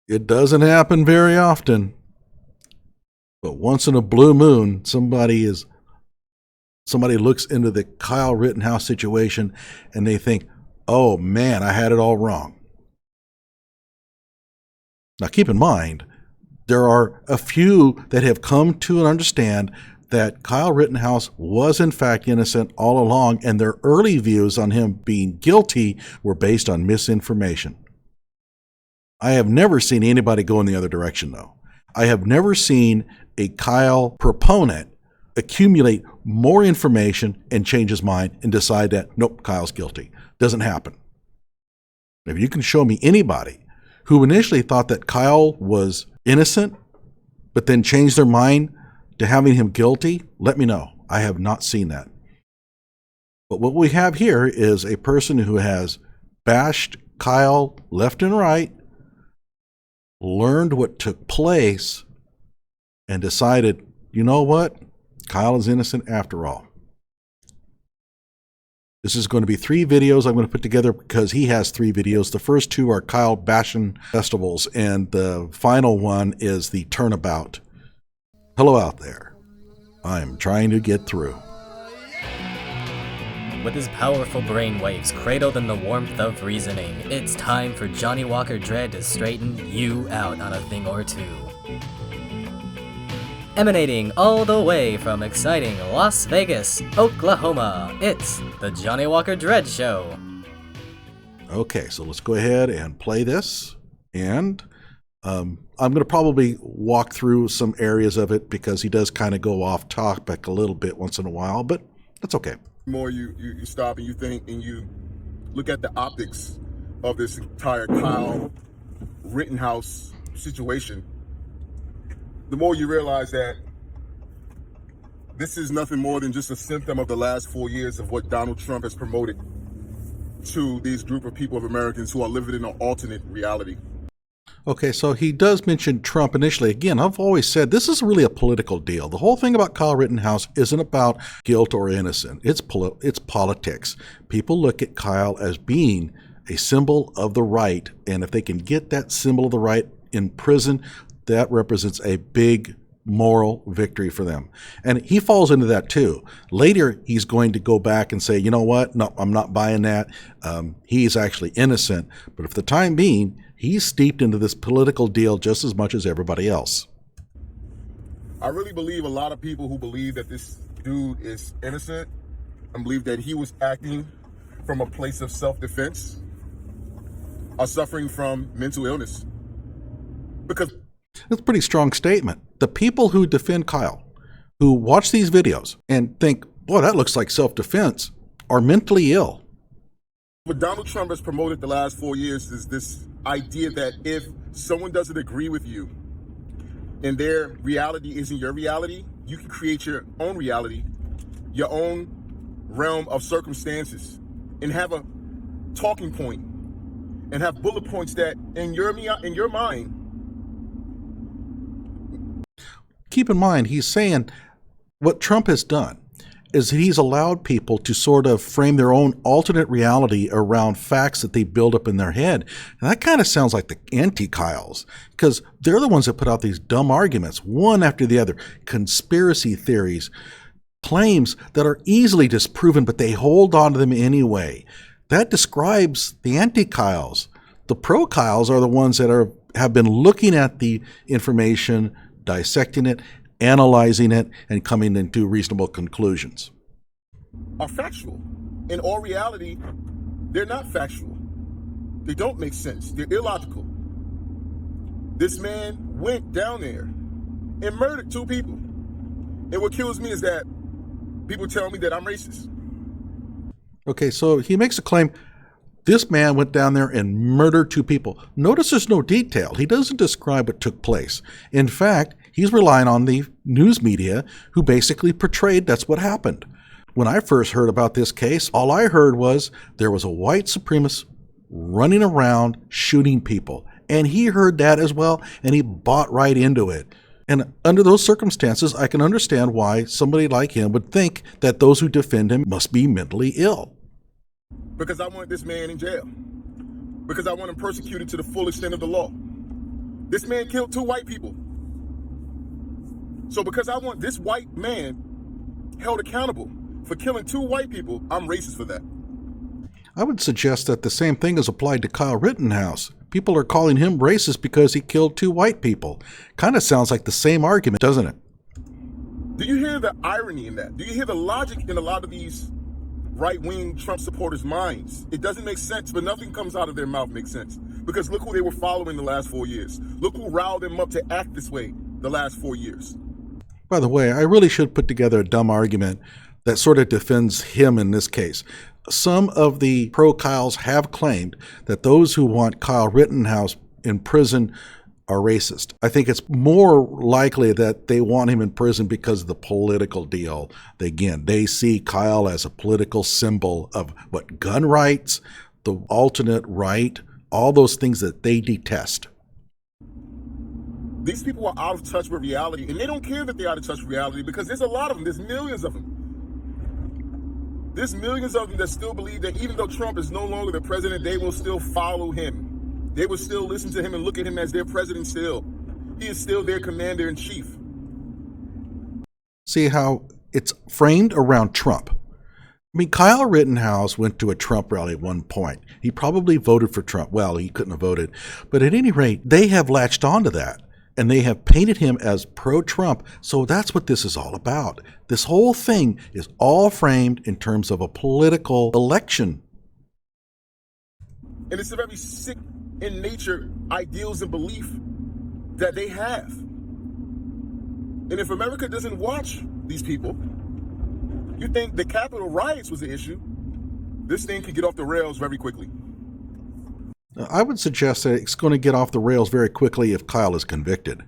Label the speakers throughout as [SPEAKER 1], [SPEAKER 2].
[SPEAKER 1] It doesn't happen very often, but once in a blue moon, somebody looks into the Kyle Rittenhouse situation and they think, oh man, I had it all wrong. Now keep in mind, there are a few that have come to understand that Kyle Rittenhouse was in fact innocent all along, and their early views on him being guilty were based on misinformation. I have never seen anybody go in the other direction, though. I have never seen a Kyle proponent accumulate more information and change his mind and decide that, nope, Kyle's guilty. Doesn't happen. If you can show me anybody who initially thought that Kyle was innocent, but then changed their mind to having him guilty, let me know. I have not seen that. But what we have here is a person who has bashed Kyle left and right, learned what took place, and decided, you know what? Kyle is innocent after all. This is going to be 3 videos I'm going to put together because he has 3 videos. The first 2 are Kyle bashing festivals, and the final one is the turnabout. Hello out there. I am trying to get through.
[SPEAKER 2] With his powerful brainwaves cradled in the warmth of reasoning, it's time for Johnnie Walker Dread to straighten you out on a thing or two. Emanating all the way from exciting Las Vegas, Oklahoma, it's the Johnnie Walker Dread Show.
[SPEAKER 1] Okay, so let's go ahead and play this. And I'm going to probably walk through some areas of it because he does kind of go off topic a little bit once in a while, but that's okay.
[SPEAKER 3] The more you stop and you think and you look at the optics of this entire Kyle Rittenhouse situation, the more you realize that this is nothing more than just a symptom of the last 4 years of what Donald Trump has promoted to these group of people of Americans who are living in an alternate reality.
[SPEAKER 1] Okay, so he does mention Trump initially. Again, I've always said this is really a political deal. The whole thing about Kyle Rittenhouse isn't about guilt or innocent. It's politics. People look at Kyle as being a symbol of the right, and if they can get that symbol of the right in prison, that represents a big moral victory for them. And he falls into that too. Later, he's going to go back and say, you know what? No, I'm not buying that. He's actually innocent. But for the time being, he's steeped into this political deal just as much as everybody else.
[SPEAKER 3] I really believe a lot of people who believe that this dude is innocent and believe that he was acting from a place of self-defense are suffering from mental illness. Because
[SPEAKER 1] that's a pretty strong statement. The people who defend Kyle, who watch these videos and think, boy, that looks like self-defense, are mentally ill.
[SPEAKER 3] what Donald Trump has promoted the last 4 years is this idea that if someone doesn't agree with you and their reality isn't your reality, you can create your own reality, your own realm of circumstances, and have a talking point and have bullet points that in your mind.
[SPEAKER 1] Keep in mind, he's saying what Trump has done is he's allowed people to sort of frame their own alternate reality around facts that they build up in their head. And that kind of sounds like the anti-Kyles, because they're the ones that put out these dumb arguments, one after the other, conspiracy theories, claims that are easily disproven, but they hold on to them anyway. That describes the anti-Kyles. The pro-Kyles are the ones that have been looking at the information, dissecting it, analyzing it, and coming into reasonable conclusions.
[SPEAKER 3] Are factual. In all reality, they're not factual. They don't make sense. They're illogical. This man went down there and murdered 2 people. And what kills me is that people tell me that I'm racist.
[SPEAKER 1] Okay, so he makes a claim, this man went down there and murdered 2 people. Notice there's no detail. He doesn't describe what took place. In fact, he's relying on the news media who basically portrayed that's what happened. When I first heard about this case, all I heard was there was a white supremacist running around shooting people. And he heard that as well, and he bought right into it. And under those circumstances, I can understand why somebody like him would think that those who defend him must be mentally ill.
[SPEAKER 3] Because I want this man in jail. Because I want him persecuted to the full extent of the law. This man killed 2 white people. So because I want this white man held accountable for killing 2 white people, I'm racist for that.
[SPEAKER 1] I would suggest that the same thing is applied to Kyle Rittenhouse. People are calling him racist because he killed 2 white people. Kind of sounds like the same argument, doesn't it?
[SPEAKER 3] Do you hear the irony in that? Do you hear the logic in a lot of these right-wing Trump supporters' minds? It doesn't make sense, but nothing comes out of their mouth makes sense. Because look who they were following the last 4 years. Look who riled them up to act this way the last 4 years.
[SPEAKER 1] By the way, I really should put together a dumb argument that sort of defends him in this case. Some of the pro-Kyles have claimed that those who want Kyle Rittenhouse in prison are racist. I think it's more likely that they want him in prison because of the political deal. Again, they see Kyle as a political symbol of what, gun rights, the alternate right, all those things that they detest.
[SPEAKER 3] These people are out of touch with reality, and they don't care that they're out of touch with reality because there's a lot of them. There's millions of them. There's millions of them that still believe that even though Trump is no longer the president, they will still follow him. They will still listen to him and look at him as their president still. He is still their commander-in-chief.
[SPEAKER 1] See how it's framed around Trump. I mean, Kyle Rittenhouse went to a Trump rally at one point. He probably voted for Trump. Well, he couldn't have voted. But at any rate, they have latched onto that. And they have painted him as pro-Trump. So that's what this is all about. This whole thing is all framed in terms of a political election.
[SPEAKER 3] And it's a very sick in nature ideals and belief that they have. And if America doesn't watch these people, you think the Capitol riots was the issue, this thing could get off the rails very quickly.
[SPEAKER 1] I would suggest that it's going to get off the rails very quickly if Kyle is convicted,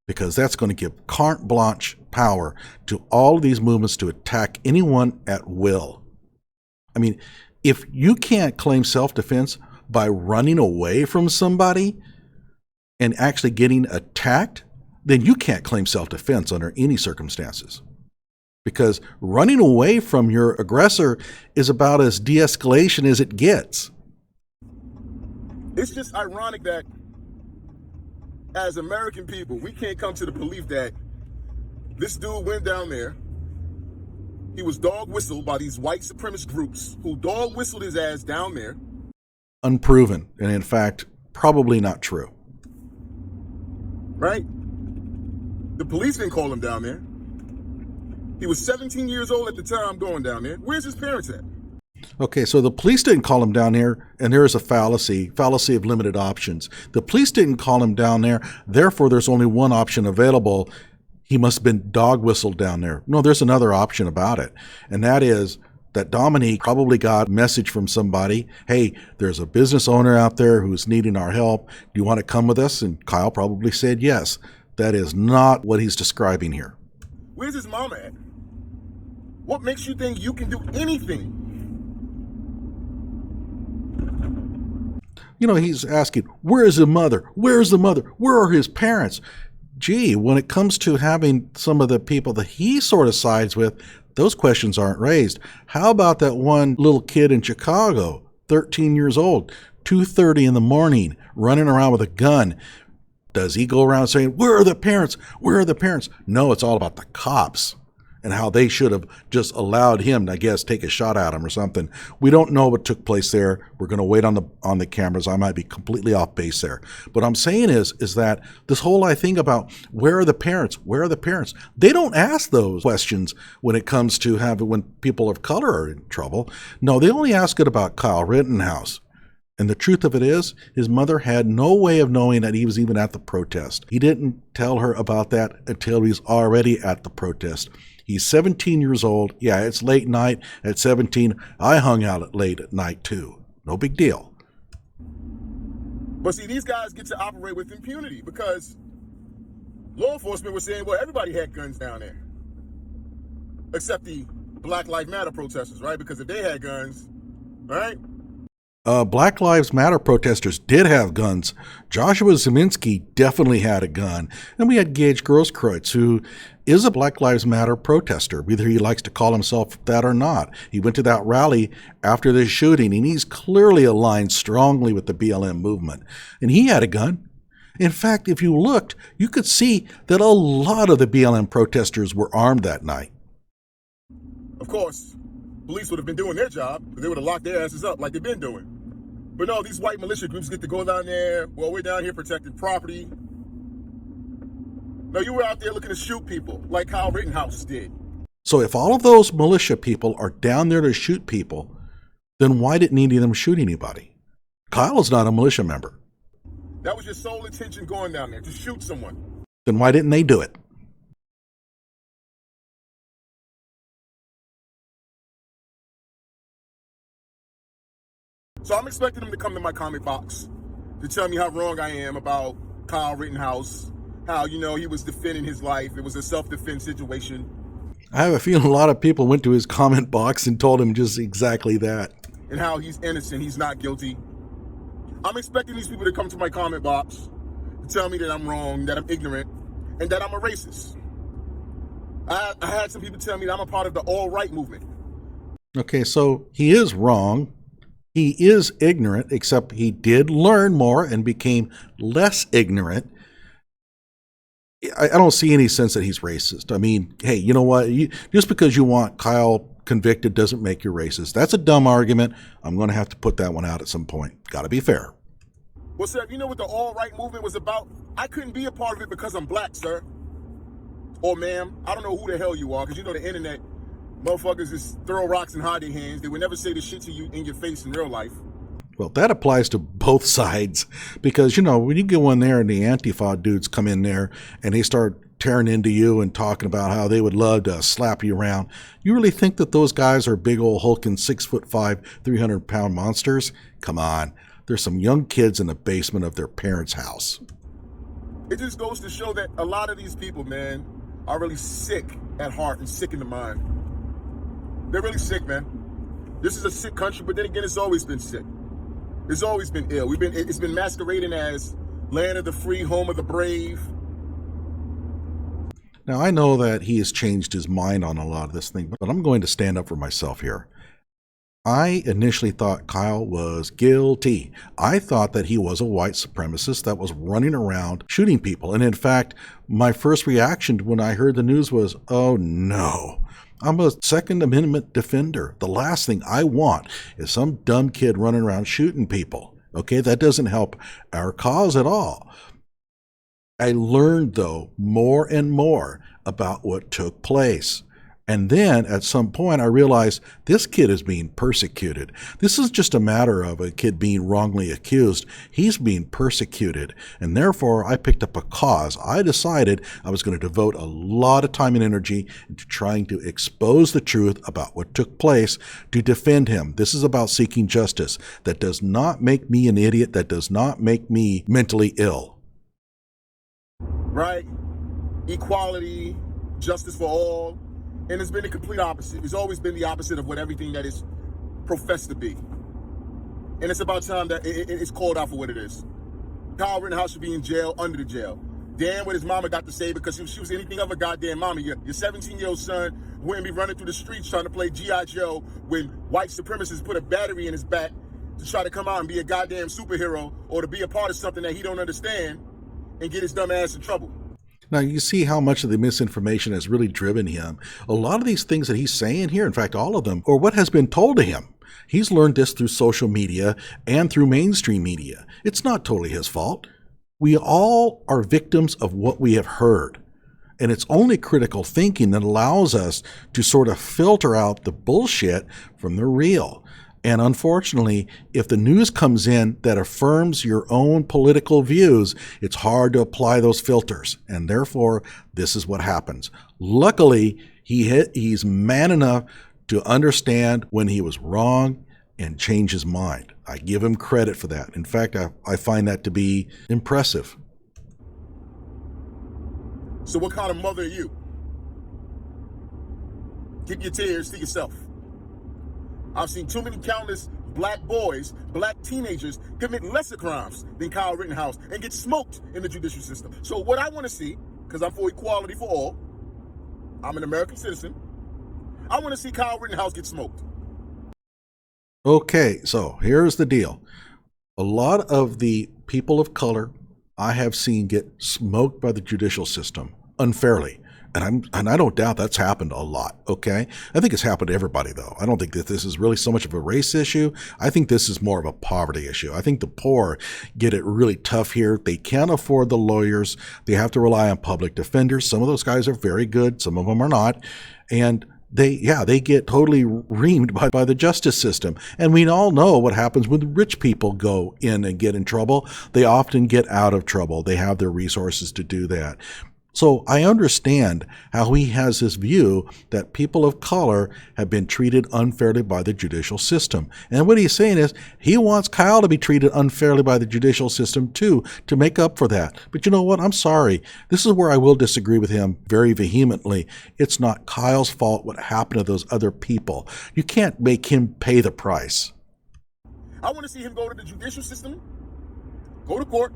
[SPEAKER 1] because that's going to give carte blanche power to all of these movements to attack anyone at will. I mean, if you can't claim self-defense by running away from somebody and actually getting attacked, then you can't claim self-defense under any circumstances. Because running away from your aggressor is about as de-escalation as it gets.
[SPEAKER 3] It's just ironic that as American people, we can't come to the belief that this dude went down there. He was dog whistled by these white supremacist groups who dog whistled his ass down there.
[SPEAKER 1] Unproven, and in fact, probably not true.
[SPEAKER 3] Right? The police didn't call him down there. He was 17 years old at the time going down there. Where's his parents at?
[SPEAKER 1] Okay, so the police didn't call him down there, and there is a fallacy of limited options. The police didn't call him down there, therefore there's only one option available. He must have been dog whistled down there. No, there's another option about it, and that is that Dominique probably got a message from somebody, hey, there's a business owner out there who's needing our help. Do you want to come with us? And Kyle probably said yes. That is not what he's describing here.
[SPEAKER 3] Where's his mama at? What makes you think you can do anything?
[SPEAKER 1] You know, he's asking, where is the mother? Where is the mother? Where are his parents? Gee, when it comes to having some of the people that he sort of sides with, those questions aren't raised. How about that one little kid in Chicago, 13 years old, 2:30 in the morning, running around with a gun? Does he go around saying, where are the parents? Where are the parents? No, it's all about the cops and how they should have just allowed him, I guess, take a shot at him or something. We don't know what took place there. We're going to wait on the cameras. I might be completely off base there. But what I'm saying is that this whole thing about where are the parents? Where are the parents? They don't ask those questions when it comes to when people of color are in trouble. No, they only ask it about Kyle Rittenhouse. And the truth of it is, his mother had no way of knowing that he was even at the protest. He didn't tell her about that until he was already at the protest. He's 17 years old. Yeah, it's late night. At 17, I hung out at late at night too. No big deal.
[SPEAKER 3] But see, these guys get to operate with impunity because law enforcement was saying, well, everybody had guns down there. Except the Black Lives Matter protesters, right? Because if they had guns, right?
[SPEAKER 1] Black Lives Matter protesters did have guns. Joshua Zeminski definitely had a gun. And we had Gage Grosskreutz, who is a Black Lives Matter protester, whether he likes to call himself that or not. He went to that rally after the shooting, and he's clearly aligned strongly with the BLM movement. And he had a gun. In fact, if you looked, you could see that a lot of the BLM protesters were armed that night.
[SPEAKER 3] Of course, police would have been doing their job, but they would have locked their asses up like they've been doing. But no, these white militia groups get to go down there. Well, we're down here protecting property. No, you were out there looking to shoot people like Kyle Rittenhouse did.
[SPEAKER 1] So if all of those militia people are down there to shoot people, then why didn't any of them shoot anybody? Kyle is not a militia member.
[SPEAKER 3] That was your sole intention going down there, to shoot someone.
[SPEAKER 1] Then why didn't they do it?
[SPEAKER 3] So I'm expecting them to come to my comment box to tell me how wrong I am about Kyle Rittenhouse, how, he was defending his life. It was a self-defense situation.
[SPEAKER 1] I have a feeling a lot of people went to his comment box and told him just exactly that.
[SPEAKER 3] And how he's innocent, he's not guilty. I'm expecting these people to come to my comment box to tell me that I'm wrong, that I'm ignorant, and that I'm a racist. I had some people tell me that I'm a part of the all-right movement. Okay,
[SPEAKER 1] so he is wrong. He is ignorant, except he did learn more and became less ignorant. I don't see any sense that he's racist. I mean, hey, you know what? Just because you want Kyle convicted doesn't make you racist. That's a dumb argument. I'm going to have to put that one out at some point. Got to be fair.
[SPEAKER 3] Well, sir, you know what the all-right movement was about? I couldn't be a part of it because I'm black, sir. Or ma'am, I don't know who the hell you are, because the internet, motherfuckers just throw rocks and hide their hands. They would never say the shit to you in your face in real life.
[SPEAKER 1] Well, that applies to both sides, because, when you go in there and the Antifa dudes come in there and they start tearing into you and talking about how they would love to slap you around, you really think that those guys are big old hulking 6'5", 300-pound monsters? Come on. There's some young kids in the basement of their parents' house.
[SPEAKER 3] It just goes to show that a lot of these people, man, are really sick at heart and sick in the mind. They're really sick, man. This is a sick country, but then again, it's always been sick. It's always been ill. It's been masquerading as land of the free, home of the brave.
[SPEAKER 1] Now, I know that he has changed his mind on a lot of this thing, but I'm going to stand up for myself here. I initially thought Kyle was guilty. I thought that he was a white supremacist that was running around shooting people. And in fact, my first reaction when I heard the news was, oh no. I'm a Second Amendment defender. The last thing I want is some dumb kid running around shooting people. Okay, that doesn't help our cause at all. I learned, though, more and more about what took place. And then at some point I realized this kid is being persecuted. This is just a matter of a kid being wrongly accused. He's being persecuted. And therefore I picked up a cause. I decided I was going to devote a lot of time and energy into trying to expose the truth about what took place to defend him. This is about seeking justice. That does not make me an idiot. That does not make me mentally ill.
[SPEAKER 3] Right? Equality, justice for all. And it's been the complete opposite. It's always been the opposite of what everything that is professed to be. And it's about time that it's called out for what it is. Kyle Rittenhouse should be in jail, under the jail. Damn what his mama got to say, because if she was anything of a goddamn mama, your 17-year-old son wouldn't be running through the streets trying to play G.I. Joe when white supremacists put a battery in his back to try to come out and be a goddamn superhero or to be a part of something that he don't understand and get his dumb ass in trouble.
[SPEAKER 1] Now, you see how much of the misinformation has really driven him. A lot of these things that he's saying here, in fact, all of them, or what has been told to him, he's learned this through social media and through mainstream media. It's not totally his fault. We all are victims of what we have heard. And it's only critical thinking that allows us to sort of filter out the bullshit from the real. And unfortunately, if the news comes in that affirms your own political views, it's hard to apply those filters. And therefore, this is what happens. Luckily, he's man enough to understand when he was wrong and change his mind. I give him credit for that. In fact, I find that to be impressive.
[SPEAKER 3] So what kind of mother are you? Keep your tears to yourself. I've seen too many countless black boys, black teenagers commit lesser crimes than Kyle Rittenhouse and get smoked in the judicial system. So what I want to see, because I'm for equality for all, I'm an American citizen, I want to see Kyle Rittenhouse get smoked.
[SPEAKER 1] Okay, so here's the deal. A lot of the people of color I have seen get smoked by the judicial system unfairly. And I don't doubt that's happened a lot, okay? I think it's happened to everybody, though. I don't think that this is really so much of a race issue. I think this is more of a poverty issue. I think the poor get it really tough here. They can't afford the lawyers. They have to rely on public defenders. Some of those guys are very good. Some of them are not. And they get totally reamed by the justice system. And we all know what happens when rich people go in and get in trouble. They often get out of trouble. They have their resources to do that. So I understand how he has this view that people of color have been treated unfairly by the judicial system. And what he's saying is he wants Kyle to be treated unfairly by the judicial system too, to make up for that. But you know what? I'm sorry. This is where I will disagree with him very vehemently. It's not Kyle's fault what happened to those other people. You can't make him pay the price.
[SPEAKER 3] I want to see him go to the judicial system, go to court,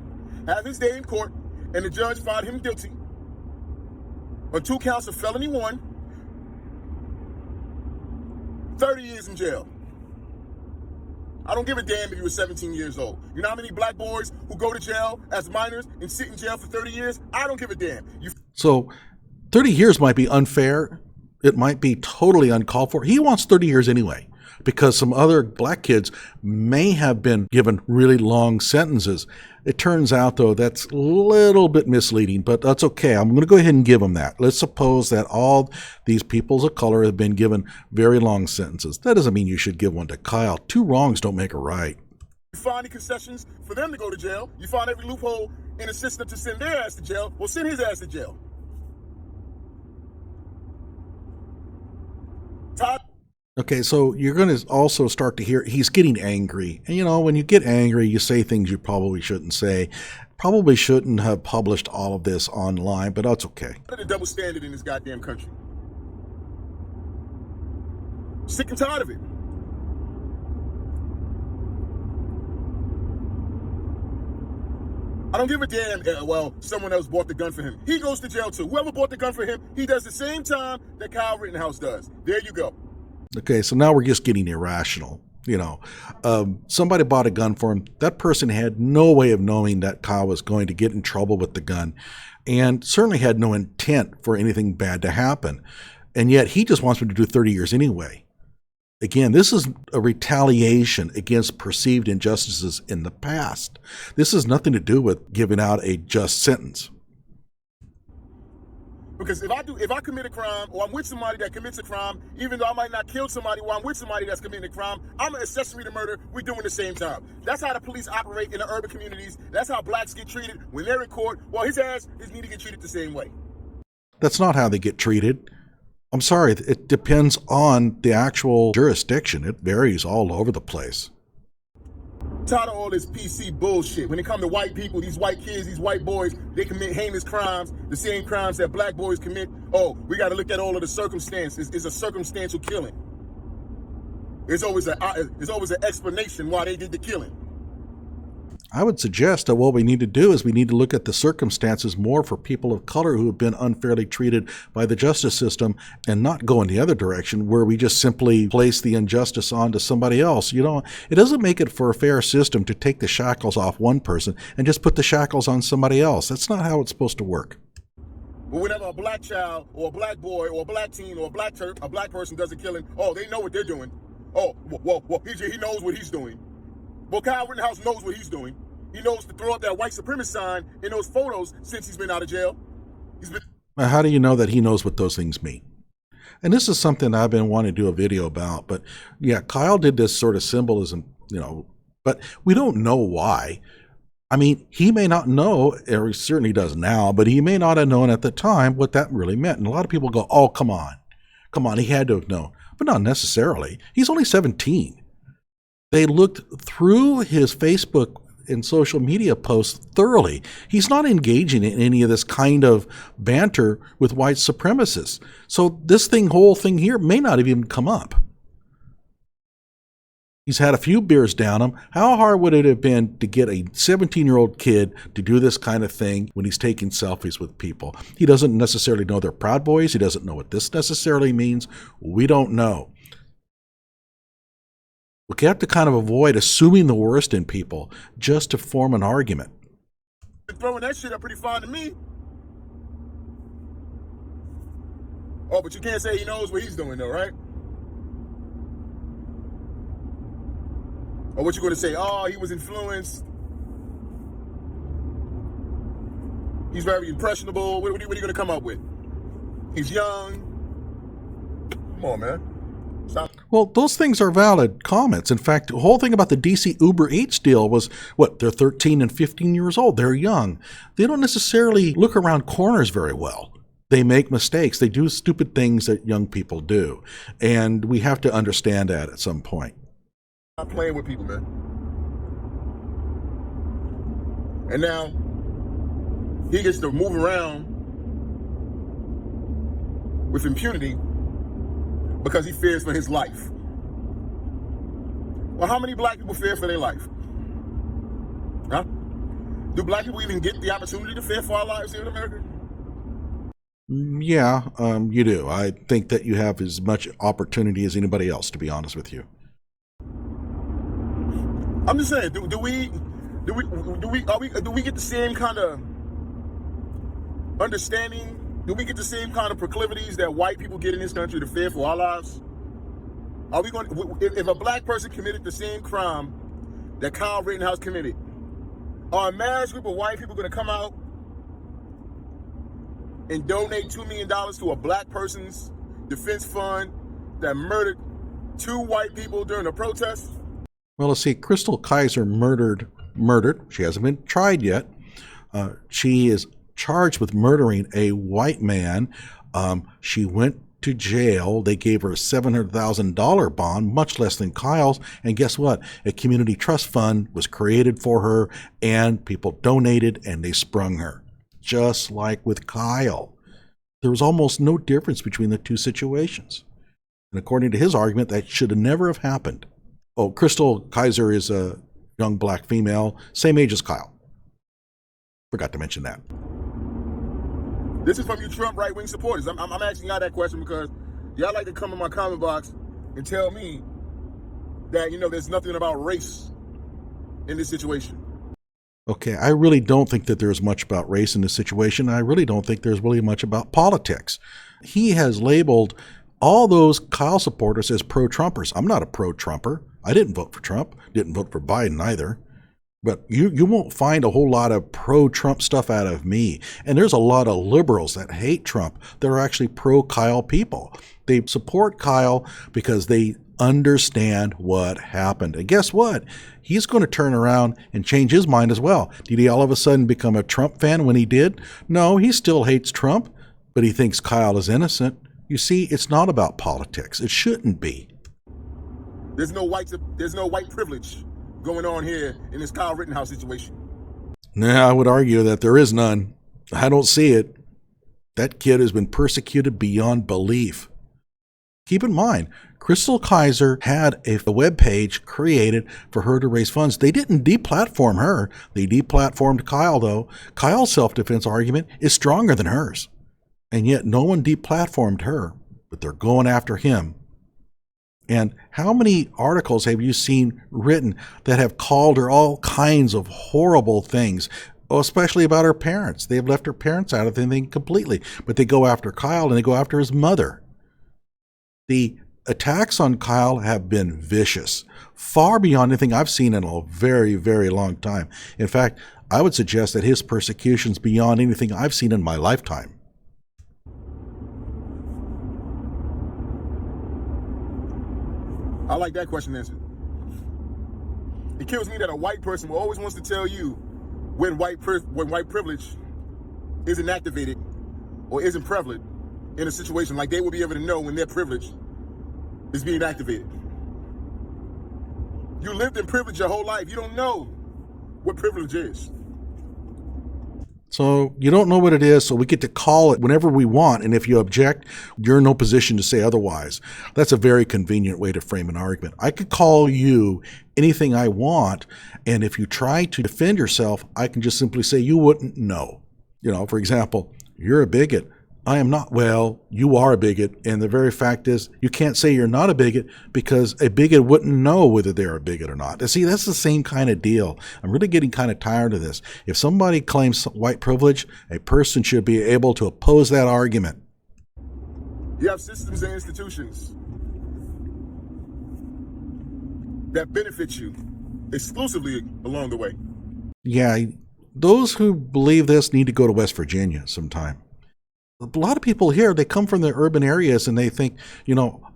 [SPEAKER 3] have his day in court, and the judge found him guilty on 2 counts of felony 1, 30 years in jail. I don't give a damn if you were 17 years old. You know how many black boys who go to jail as minors and sit in jail for 30 years? I don't give a damn.
[SPEAKER 1] So 30 years might be unfair. It might be totally uncalled for. He wants 30 years anyway, because some other black kids may have been given really long sentences. It turns out, though, that's a little bit misleading, but that's okay. I'm going to go ahead and give them that. Let's suppose that all these peoples of color have been given very long sentences. That doesn't mean you should give one to Kyle. 2 wrongs don't make a right.
[SPEAKER 3] You find the concessions for them to go to jail. You find every loophole in the system to send their ass to jail. Well, send his ass to jail. Todd.
[SPEAKER 1] Okay, so you're going to also start to hear he's getting angry. And, you know, when you get angry, you say things you probably shouldn't say. Probably shouldn't have published all of this online, but that's okay.
[SPEAKER 3] The double standard in this goddamn country. Sick and tired of it. I don't give a damn, someone else bought the gun for him. He goes to jail too. Whoever bought the gun for him, he does the same time that Kyle Rittenhouse does. There you go.
[SPEAKER 1] Okay, so now we're just getting irrational. You know, somebody bought a gun for him. That person had no way of knowing that Kyle was going to get in trouble with the gun, and certainly had no intent for anything bad to happen. And yet he just wants him to do 30 years anyway. Again, this is a retaliation against perceived injustices in the past. This has nothing to do with giving out a just sentence.
[SPEAKER 3] Because if I commit a crime, or I'm with somebody that commits a crime, even though I might not kill somebody while I'm with somebody that's committing a crime, I'm an accessory to murder. We're doing the same time. That's how the police operate in the urban communities. That's how blacks get treated when they're in court. Well, his ass need to get treated the same way.
[SPEAKER 1] That's not how they get treated. I'm sorry, it depends on the actual jurisdiction. It varies all over the place.
[SPEAKER 3] Tired of all this PC bullshit. When it comes to white people, these white kids, these white boys, they commit heinous crimes, the same crimes that black boys commit. Oh, we got to look at all of the circumstances. It's a circumstantial killing. There's always an explanation why they did the killing.
[SPEAKER 1] I would suggest that what we need to do is we need to look at the circumstances more for people of color who have been unfairly treated by the justice system, and not go in the other direction where we just simply place the injustice onto somebody else. You know, it doesn't make it for a fair system to take the shackles off one person and just put the shackles on somebody else. That's not how it's supposed to work.
[SPEAKER 3] But whenever a black child or a black boy or a black teen or a black person does a killing, oh, they know what they're doing. Oh, well, he knows what he's doing. Well, Kyle Rittenhouse knows what he's doing. He knows to throw up that white supremacist sign in those photos since he's been out of jail.
[SPEAKER 1] Now, how do you know that he knows what those things mean? And this is something I've been wanting to do a video about. But yeah, Kyle did this sort of symbolism, you know, but we don't know why. I mean, he may not know, or he certainly does now, but he may not have known at the time what that really meant. And a lot of people go, oh, come on, he had to have known. But not necessarily. He's only 17. They looked through his Facebook and social media posts thoroughly. He's not engaging in any of this kind of banter with white supremacists. So this whole thing here may not have even come up. He's had a few beers down him. How hard would it have been to get a 17-year-old kid to do this kind of thing when he's taking selfies with people? He doesn't necessarily know they're Proud Boys. He doesn't know what this necessarily means. We don't know. We have to kind of avoid assuming the worst in people just to form an argument.
[SPEAKER 3] Throwing that shit up pretty fine to me. Oh, but you can't say he knows what he's doing though, right? Or what you going to say? Oh, he was influenced. He's very impressionable. What are you going to come up with? He's young. Come on, man. Stop.
[SPEAKER 1] Well, those things are valid comments. In fact, the whole thing about the DC Uber Eats deal was, what, they're 13 and 15 years old. They're young. They don't necessarily look around corners very well. They make mistakes. They do stupid things that young people do. And we have to understand that at some point.
[SPEAKER 3] Not playing with people, man. And now he gets to move around with impunity because he fears for his life. Well, how many black people fear for their life? Huh? Do black people even get the opportunity to fear for our lives here in America?
[SPEAKER 1] Yeah, you do. I think that you have as much opportunity as anybody else, to be honest with you.
[SPEAKER 3] I'm just saying, do we get the same kind of understanding? Do we get the same kind of proclivities that white people get in this country to fear for our lives? Are we going? If a black person committed the same crime that Kyle Rittenhouse committed, are a mass group of white people going to come out and donate $2 million to a black person's defense fund that murdered 2 white people during a protest?
[SPEAKER 1] Well, let's see. Crystal Kaiser murdered. She hasn't been tried yet. She is charged with murdering a white man. She went to jail. They gave her a $700,000 bond, much less than Kyle's. And guess what? A community trust fund was created for her, and people donated, and they sprung her. Just like with Kyle. There was almost no difference between the two situations. And according to his argument, that should have never have happened. Oh, Crystal Kaiser is a young black female, same age as Kyle. Forgot to mention that.
[SPEAKER 3] This is from you Trump right-wing supporters. I'm asking y'all that question because y'all like to come in my comment box and tell me that, there's nothing about race in this situation.
[SPEAKER 1] Okay, I really don't think that there's much about race in this situation. I really don't think there's really much about politics. He has labeled all those Kyle supporters as pro-Trumpers. I'm not a pro-Trumper. I didn't vote for Trump. Didn't vote for Biden either. But you won't find a whole lot of pro-Trump stuff out of me. And there's a lot of liberals that hate Trump that are actually pro-Kyle people. They support Kyle because they understand what happened. And guess what? He's going to turn around and change his mind as well. Did he all of a sudden become a Trump fan when he did? No, he still hates Trump, but he thinks Kyle is innocent. You see, it's not about politics. It shouldn't be.
[SPEAKER 3] There's no white privilege going on here in this Kyle Rittenhouse situation.
[SPEAKER 1] Nah, I would argue that there is none. I don't see it. That kid has been persecuted beyond belief. Keep in mind, Crystal Kaiser had a web page created for her to raise funds. They didn't deplatform her. They deplatformed Kyle, though. Kyle's self-defense argument is stronger than hers. And yet no one deplatformed her, but they're going after him. And how many articles have you seen written that have called her all kinds of horrible things, especially about her parents? They've left her parents out of the thing completely, but they go after Kyle and they go after his mother. The attacks on Kyle have been vicious, far beyond anything I've seen in a very, very long time. In fact, I would suggest that his persecution's beyond anything I've seen in my lifetime.
[SPEAKER 3] I like that question answered. It kills me that a white person always wants to tell you when white privilege isn't activated or isn't prevalent in a situation, like they will be able to know when their privilege is being activated. You lived in privilege your whole life. You don't know what privilege is.
[SPEAKER 1] So you don't know what it is, so we get to call it whenever we want, and if you object, you're in no position to say otherwise. That's a very convenient way to frame an argument. I could call you anything I want, and if you try to defend yourself, I can just simply say you wouldn't know. For example, you're a bigot. I am not. Well, you are a bigot, and the very fact is you can't say you're not a bigot because a bigot wouldn't know whether they're a bigot or not. And see, that's the same kind of deal. I'm really getting kind of tired of this. If somebody claims white privilege, a person should be able to oppose that argument.
[SPEAKER 3] You have systems and institutions that benefit you exclusively along the way.
[SPEAKER 1] Yeah, those who believe this need to go to West Virginia sometime. A lot of people here, they come from the urban areas and they think,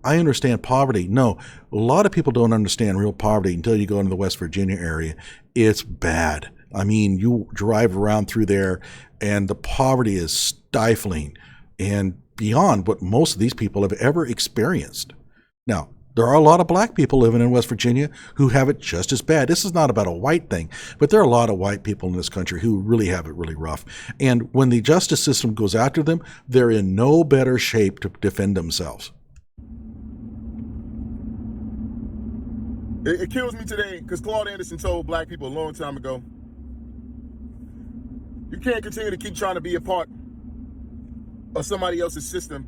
[SPEAKER 1] I understand poverty. No, a lot of people don't understand real poverty until you go into the West Virginia area. It's bad. I mean, you drive around through there and the poverty is stifling and beyond what most of these people have ever experienced. Now, there are a lot of black people living in West Virginia who have it just as bad. This is not about a white thing, but there are a lot of white people in this country who really have it really rough. And when the justice system goes after them, they're in no better shape to defend themselves.
[SPEAKER 3] It kills me today because Claude Anderson told black people a long time ago, you can't continue to keep trying to be a part of somebody else's system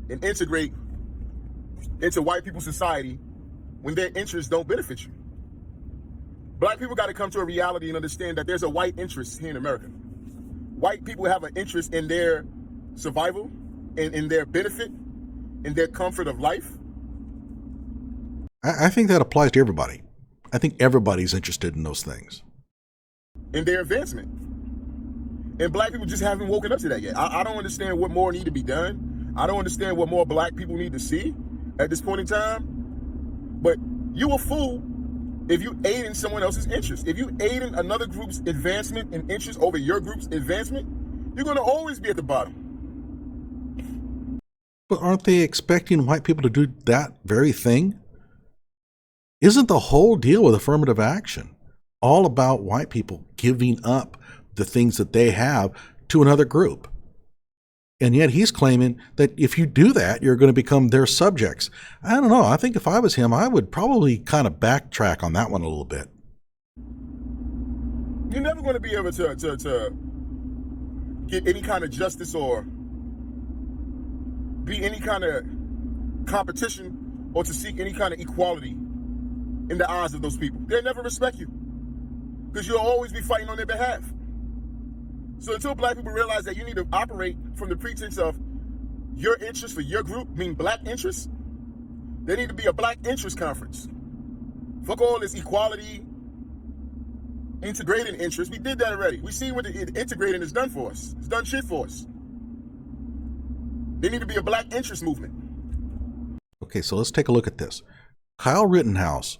[SPEAKER 3] and integrate into white people's society when their interests don't benefit you. Black people got to come to a reality and understand that there's a white interest here in America. White people have an interest in their survival and in their benefit, in their comfort of life.
[SPEAKER 1] I think that applies to everybody. I think everybody's interested in those things.
[SPEAKER 3] In their advancement. And black people just haven't woken up to that yet. I don't understand what more need to be done. I don't understand what more black people need to see at this point in time. But you a fool if you aid in someone else's interest. If you aid in another group's advancement and interest over your group's advancement, you're going to always be at the bottom.
[SPEAKER 1] But aren't they expecting white people to do that very thing? Isn't the whole deal with affirmative action all about white people giving up the things that they have to another group? And yet he's claiming that if you do that, you're going to become their subjects. I don't know. I think if I was him, I would probably kind of backtrack on that one a little bit.
[SPEAKER 3] You're never going to be able to get any kind of justice or be any kind of competition or to seek any kind of equality in the eyes of those people. They'll never respect you because you'll always be fighting on their behalf. So until black people realize that you need to operate from the pretense of your interest for your group, mean black interests, there need to be a black interest conference. Fuck all this equality, integrating interest. We did that already. We see what the integrating has done for us. It's done shit for us. There need to be a black interest movement.
[SPEAKER 1] Okay, so let's take a look at this. Kyle Rittenhouse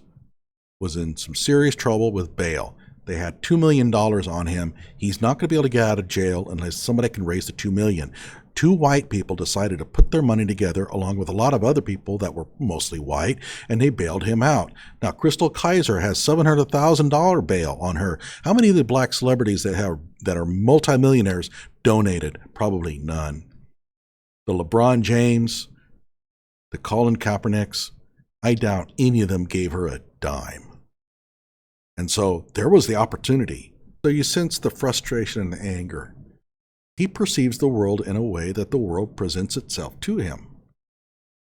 [SPEAKER 1] was in some serious trouble with bail. They had $2 million on him. He's not going to be able to get out of jail unless somebody can raise the $2 million. Two white people decided to put their money together along with a lot of other people that were mostly white, and they bailed him out. Now, Crystal Kaiser has $700,000 bail on her. How many of the black celebrities that are multimillionaires donated? Probably none. The LeBron James, the Colin Kaepernicks, I doubt any of them gave her a dime. And so there was the opportunity. So you sense the frustration and the anger. He perceives the world in a way that the world presents itself to him.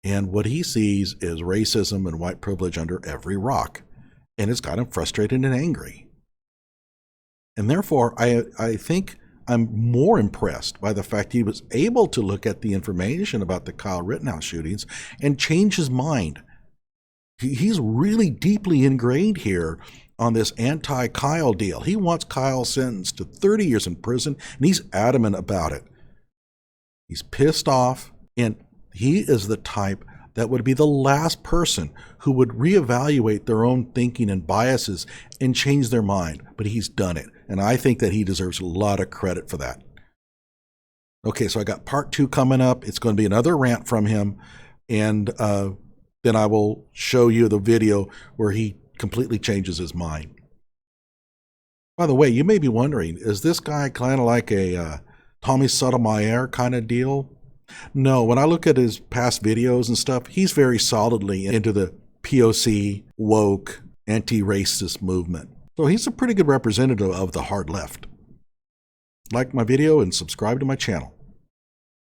[SPEAKER 1] And what he sees is racism and white privilege under every rock. And it's got him frustrated and angry. And therefore, I think I'm more impressed by the fact he was able to look at the information about the Kyle Rittenhouse shootings and change his mind. He's really deeply ingrained here on this anti-Kyle deal. He wants Kyle sentenced to 30 years in prison, and he's adamant about it. He's pissed off, and he is the type that would be the last person who would reevaluate their own thinking and biases and change their mind. But he's done it, and I think that he deserves a lot of credit for that. Okay, so I got part 2 coming up. It's going to be another rant from him, and then I will show you the video where he completely changes his mind. By the way, you may be wondering, is this guy kind of like a Tommy Sotomayor kind of deal? No, when I look at his past videos and stuff, he's very solidly into the POC, woke, anti-racist movement. So he's a pretty good representative of the hard left. Like my video and subscribe to my channel.